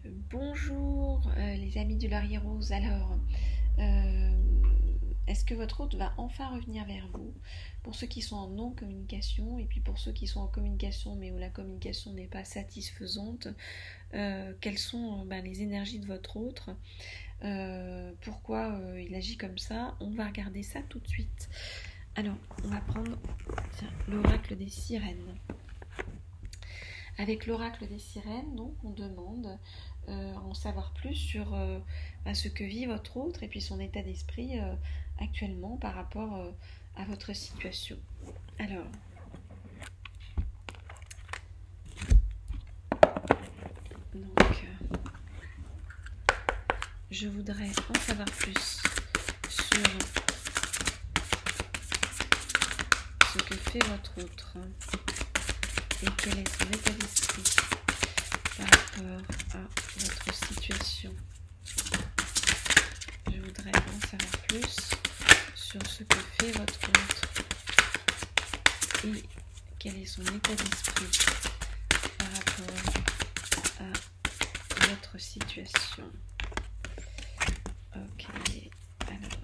Bonjour les amis du Laurier Rose. Alors, est-ce que votre hôte va enfin revenir vers vous? Pour ceux qui sont en non-communication et puis pour ceux qui sont en communication mais où la communication n'est pas satisfaisante, quelles sont les énergies de votre hôte? Pourquoi il agit comme ça? On va regarder ça tout de suite. Alors, on va prendre l'oracle des sirènes. Avec l'oracle des sirènes, donc, on demande en savoir plus sur ce que vit votre autre et puis son état d'esprit actuellement par rapport à votre situation. Alors, donc, je voudrais en savoir plus sur ce que fait votre autre et quel est son état d'esprit par rapport à votre situation. Je voudrais en savoir plus sur ce que fait votre autre et quel est son état d'esprit par rapport à votre situation. Ok, alors,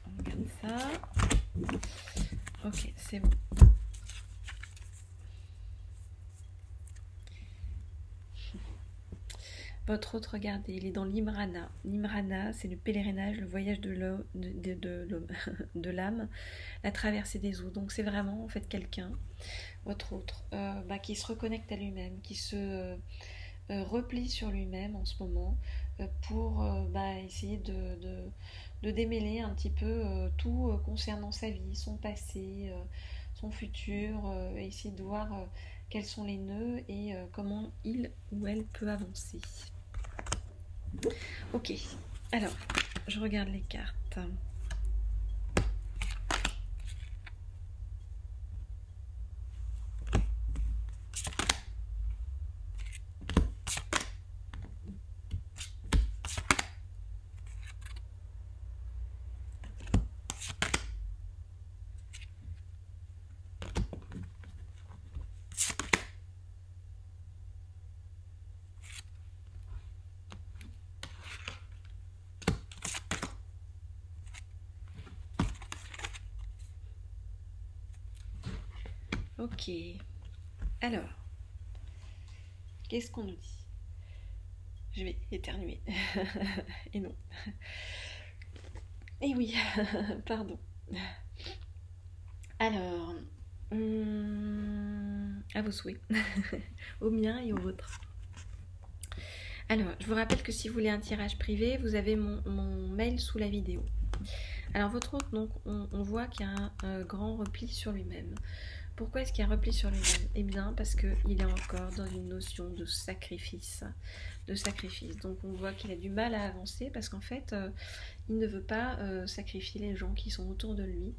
on regarde ça. Ok, c'est bon. Votre autre, regardez, il est dans l'Imrana. L'Imrana, c'est le pèlerinage, le voyage de l'âme, la traversée des eaux. Donc c'est vraiment en fait quelqu'un, votre autre, qui se reconnecte à lui-même, qui se replie sur lui-même en ce moment pour essayer de démêler un petit peu tout concernant sa vie, son passé, son futur, essayer de voir quels sont les nœuds et comment il ou elle peut avancer. Ok, alors, je regarde les cartes. Ok, alors, qu'est-ce qu'on nous dit? Je vais éternuer. Et non. Et oui, pardon. Alors, à vos souhaits, au mien et au vôtre. Alors, je vous rappelle que si vous voulez un tirage privé, vous avez mon mail sous la vidéo. Alors, votre hôte, donc, on voit qu'il y a un grand repli sur lui-même. Pourquoi est-ce qu'il y a un repli sur lui-même? Eh bien, parce qu'il est encore dans une notion de sacrifice. Donc, on voit qu'il a du mal à avancer parce qu'en fait, il ne veut pas sacrifier les gens qui sont autour de lui.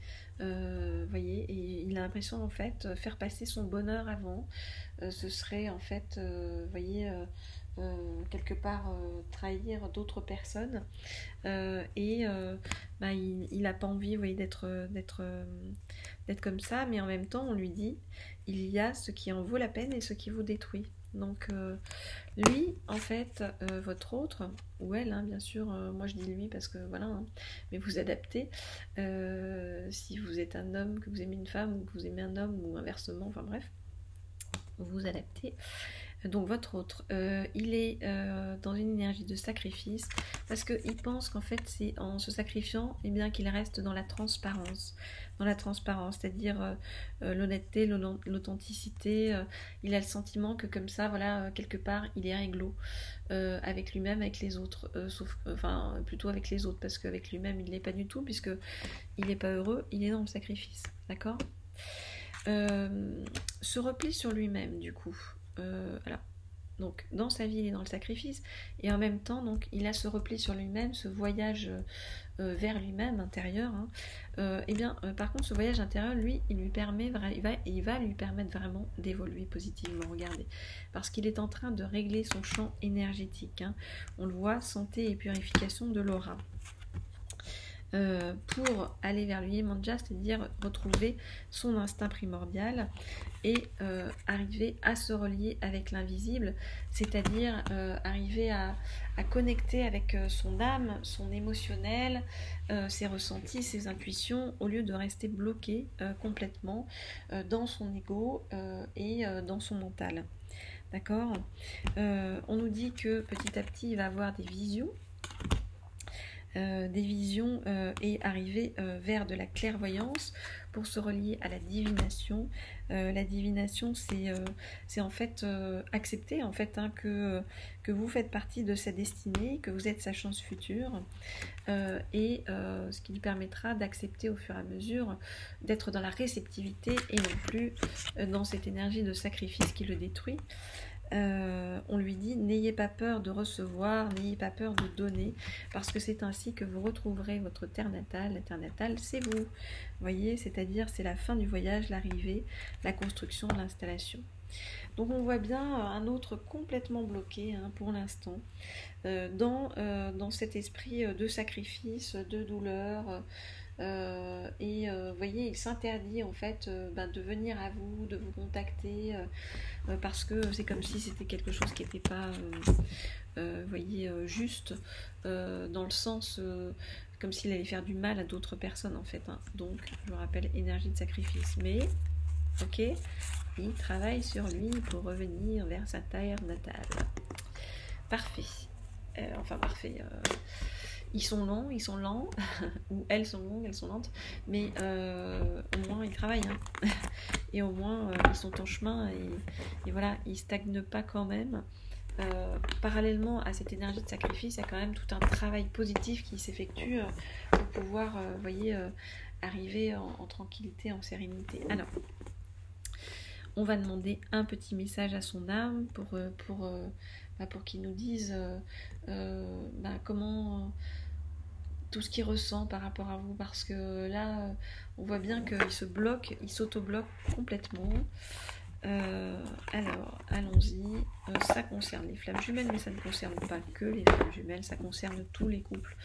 Voyez, et il a l'impression, en fait, faire passer son bonheur avant. Ce serait, en fait, voyez, quelque part trahir d'autres personnes. Il n'a pas envie, vous voyez, d'être comme ça, mais en même temps on lui dit il y a ce qui en vaut la peine et ce qui vous détruit. Donc lui, en fait, votre autre, ou elle, hein, bien sûr, moi je dis lui parce que voilà, hein, mais vous adaptez. Si vous êtes un homme, que vous aimez une femme, ou que vous aimez un homme, ou inversement, enfin bref, vous adaptez. Donc votre autre, il est dans une énergie de sacrifice parce qu'il pense qu'en fait c'est en se sacrifiant qu'il reste dans la transparence, c'est-à-dire l'honnêteté, l'authenticité. Il a le sentiment que comme ça, voilà, quelque part, il est réglo avec lui-même, avec les autres, plutôt avec les autres parce qu'avec lui-même il n'est pas du tout puisque il n'est pas heureux, il est dans le sacrifice, d'accord. Se replie sur lui-même du coup. Alors, donc dans sa vie il est dans le sacrifice et en même temps donc il a ce repli sur lui-même, ce voyage vers lui-même intérieur, hein. Par contre ce voyage intérieur lui il va lui permettre vraiment d'évoluer positivement, regardez, parce qu'il est en train de régler son champ énergétique, hein. On le voit, santé et purification de l'aura. pour aller vers l'Uyemanja, c'est-à-dire retrouver son instinct primordial et arriver à se relier avec l'invisible, c'est-à-dire arriver à connecter avec son âme, son émotionnel, ses ressentis, ses intuitions, au lieu de rester bloqué complètement dans son ego et dans son mental. D'accord. On nous dit que petit à petit, il va avoir des visions et arriver vers de la clairvoyance pour se relier à la divination. La divination, c'est en fait accepter en fait, hein, que vous faites partie de sa destinée, que vous êtes sa chance future, et ce qui lui permettra d'accepter au fur et à mesure d'être dans la réceptivité et non plus dans cette énergie de sacrifice qui le détruit. On lui dit n'ayez pas peur de recevoir, n'ayez pas peur de donner, parce que c'est ainsi que vous retrouverez votre terre natale. La terre natale, c'est vous, voyez, c'est-à-dire c'est la fin du voyage, l'arrivée, la construction, l'installation. Donc on voit bien un autre complètement bloqué, hein, pour l'instant, dans cet esprit de sacrifice, de douleur. Vous voyez, il s'interdit en fait de venir à vous, de vous contacter, parce que c'est comme si c'était quelque chose qui n'était pas voyez, juste, dans le sens comme s'il allait faire du mal à d'autres personnes en fait, hein. Donc je vous rappelle, énergie de sacrifice, mais ok, il travaille sur lui pour revenir vers sa terre natale. Parfait. Enfin parfait, ils sont lents, ou elles sont longues, elles sont lentes, mais au moins ils travaillent, hein. Et au moins ils sont en chemin, et voilà, ils stagnent pas quand même. Parallèlement à cette énergie de sacrifice, il y a quand même tout un travail positif qui s'effectue pour pouvoir, voyez, arriver en tranquillité, en sérénité. Alors, on va demander un petit message à son âme pour qu'il nous dise comment tout ce qu'il ressent par rapport à vous, parce que là on voit bien qu'il se bloque, il s'auto-bloque complètement. Alors allons-y. Ça concerne les flammes jumelles, mais ça ne concerne pas que les flammes jumelles, ça concerne tous les couples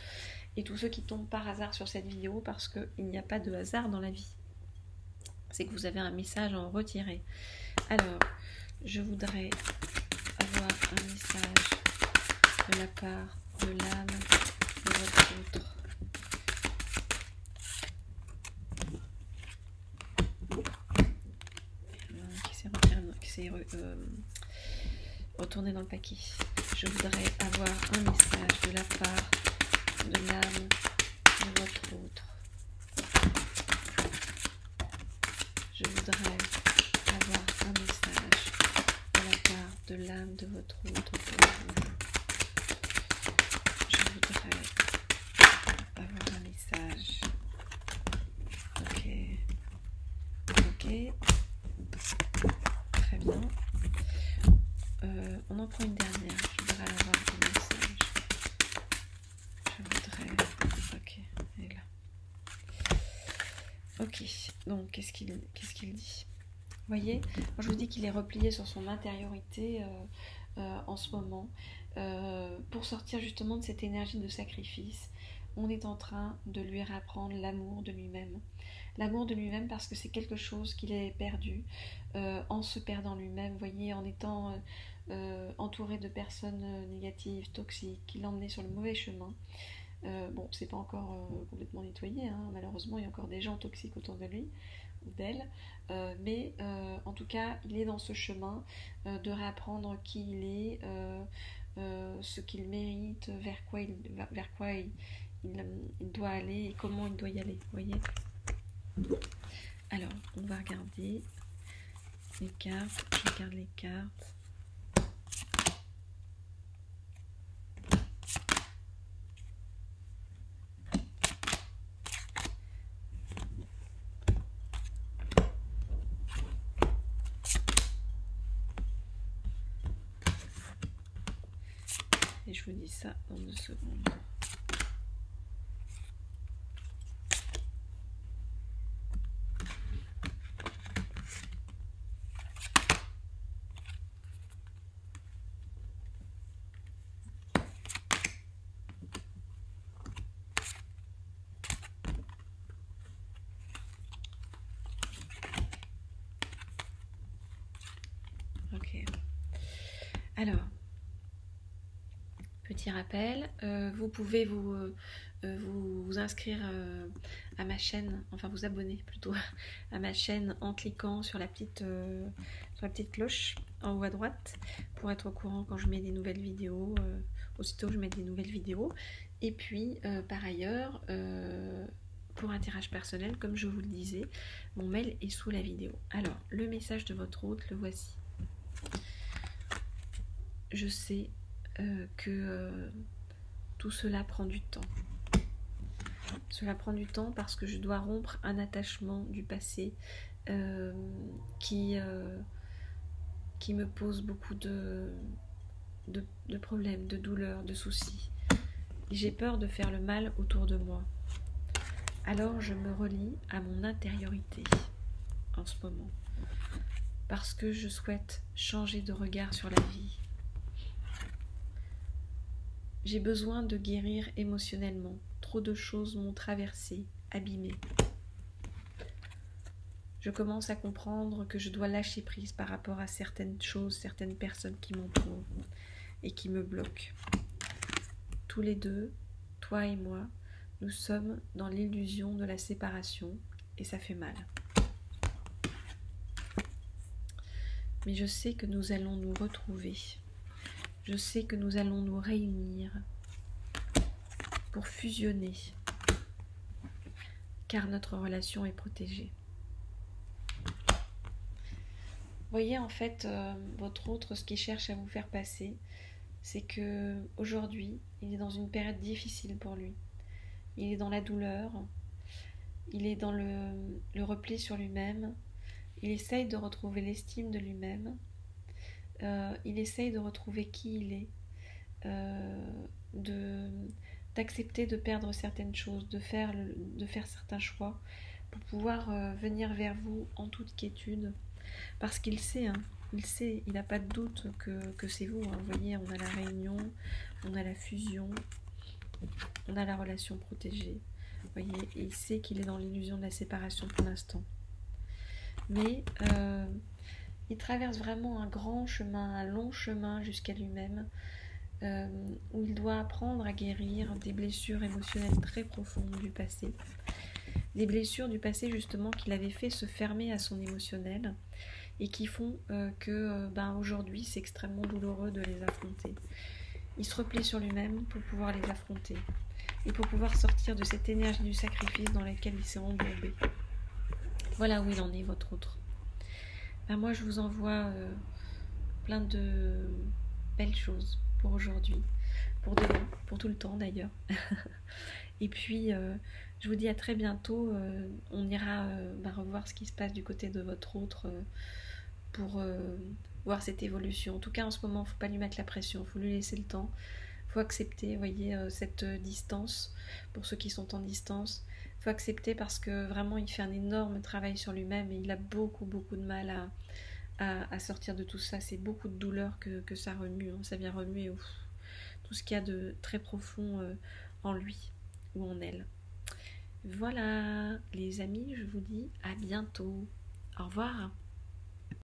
et tous ceux qui tombent par hasard sur cette vidéo, parce qu'il n'y a pas de hasard dans la vie, c'est que vous avez un message à en retirer. Alors je voudrais avoir un message de la part de l'âme de votre autre. Qui s'est retourné dans le paquet. Je voudrais avoir un message de la part de l'âme de votre autre. Je voudrais avoir un message de la part de l'âme de votre autre pour vous. Je voudrais avoir un message. Ok. Très bien. On en prend une dernière. Je voudrais avoir un message. Je voudrais... Ok, elle est là. Ok, donc qu'est-ce qu'il dit? Vous voyez, moi je vous dis qu'il est replié sur son intériorité en ce moment, pour sortir justement de cette énergie de sacrifice. On est en train de lui réapprendre l'amour de lui-même. L'amour de lui-même, parce que c'est quelque chose qu'il a perdu en se perdant lui-même, vous voyez, en étant entouré de personnes négatives, toxiques, qui l'emmenaient sur le mauvais chemin. Bon, c'est pas encore complètement nettoyé, hein. Malheureusement, il y a encore des gens toxiques autour de lui ou d'elle, mais en tout cas, il est dans ce chemin de réapprendre qui il est, ce qu'il mérite, vers quoi il doit aller et comment il doit y aller, vous voyez. Alors, on va regarder les cartes. Je regarde les cartes. Et je vous dis ça dans 2 secondes. Alors, petit rappel, vous pouvez vous inscrire à ma chaîne, enfin vous abonner plutôt à ma chaîne en cliquant sur la petite cloche en haut à droite pour être au courant quand je mets des nouvelles vidéos, aussitôt je mets des nouvelles vidéos. Et puis par ailleurs, pour un tirage personnel, comme je vous le disais, mon mail est sous la vidéo. Alors, le message de votre hôte, le voici. Je sais que tout cela prend du temps. Cela prend du temps parce que je dois rompre un attachement du passé qui me pose beaucoup de problèmes, de douleurs, de soucis. J'ai peur de faire le mal autour de moi. Alors je me relie à mon intériorité en ce moment parce que je souhaite changer de regard sur la vie. J'ai besoin de guérir émotionnellement. Trop de choses m'ont traversée, abîmée. Je commence à comprendre que je dois lâcher prise par rapport à certaines choses, certaines personnes qui m'entourent et qui me bloquent. Tous les deux, toi et moi, nous sommes dans l'illusion de la séparation et ça fait mal. Mais je sais que nous allons nous retrouver. Je sais que nous allons nous réunir pour fusionner, car notre relation est protégée. Voyez en fait, votre autre, ce qu'il cherche à vous faire passer, c'est que aujourd'hui, il est dans une période difficile pour lui. Il est dans la douleur, il est dans le repli sur lui-même, il essaye de retrouver l'estime de lui-même, il essaye de retrouver qui il est, d'accepter de perdre certaines choses, de faire certains choix pour pouvoir venir vers vous en toute quiétude. Parce qu'il sait, il n'a pas de doute que c'est vous. Vous voyez, on a la réunion, on a la fusion, on a la relation protégée. Vous voyez, et il sait qu'il est dans l'illusion de la séparation pour l'instant. Mais il traverse vraiment un grand chemin, un long chemin jusqu'à lui-même, où il doit apprendre à guérir des blessures émotionnelles très profondes du passé. Des blessures du passé justement qui l'avaient fait se fermer à son émotionnel et qui font que aujourd'hui c'est extrêmement douloureux de les affronter. Il se replie sur lui-même pour pouvoir les affronter et pour pouvoir sortir de cette énergie du sacrifice dans laquelle il s'est embourbé. Voilà où il en est, votre autre. Moi je vous envoie plein de belles choses pour aujourd'hui, pour demain, pour tout le temps d'ailleurs. Et puis je vous dis à très bientôt. On ira revoir ce qui se passe du côté de votre autre pour voir cette évolution. En tout cas en ce moment, il ne faut pas lui mettre la pression, il faut lui laisser le temps. Il faut accepter, vous voyez, cette distance pour ceux qui sont en distance. Il faut accepter parce que vraiment il fait un énorme travail sur lui-même et il a beaucoup de mal à sortir de tout ça. C'est beaucoup de douleur que ça remue, ça vient remuer tout ce qu'il y a de très profond en lui ou en elle. Voilà les amis, je vous dis à bientôt. Au revoir.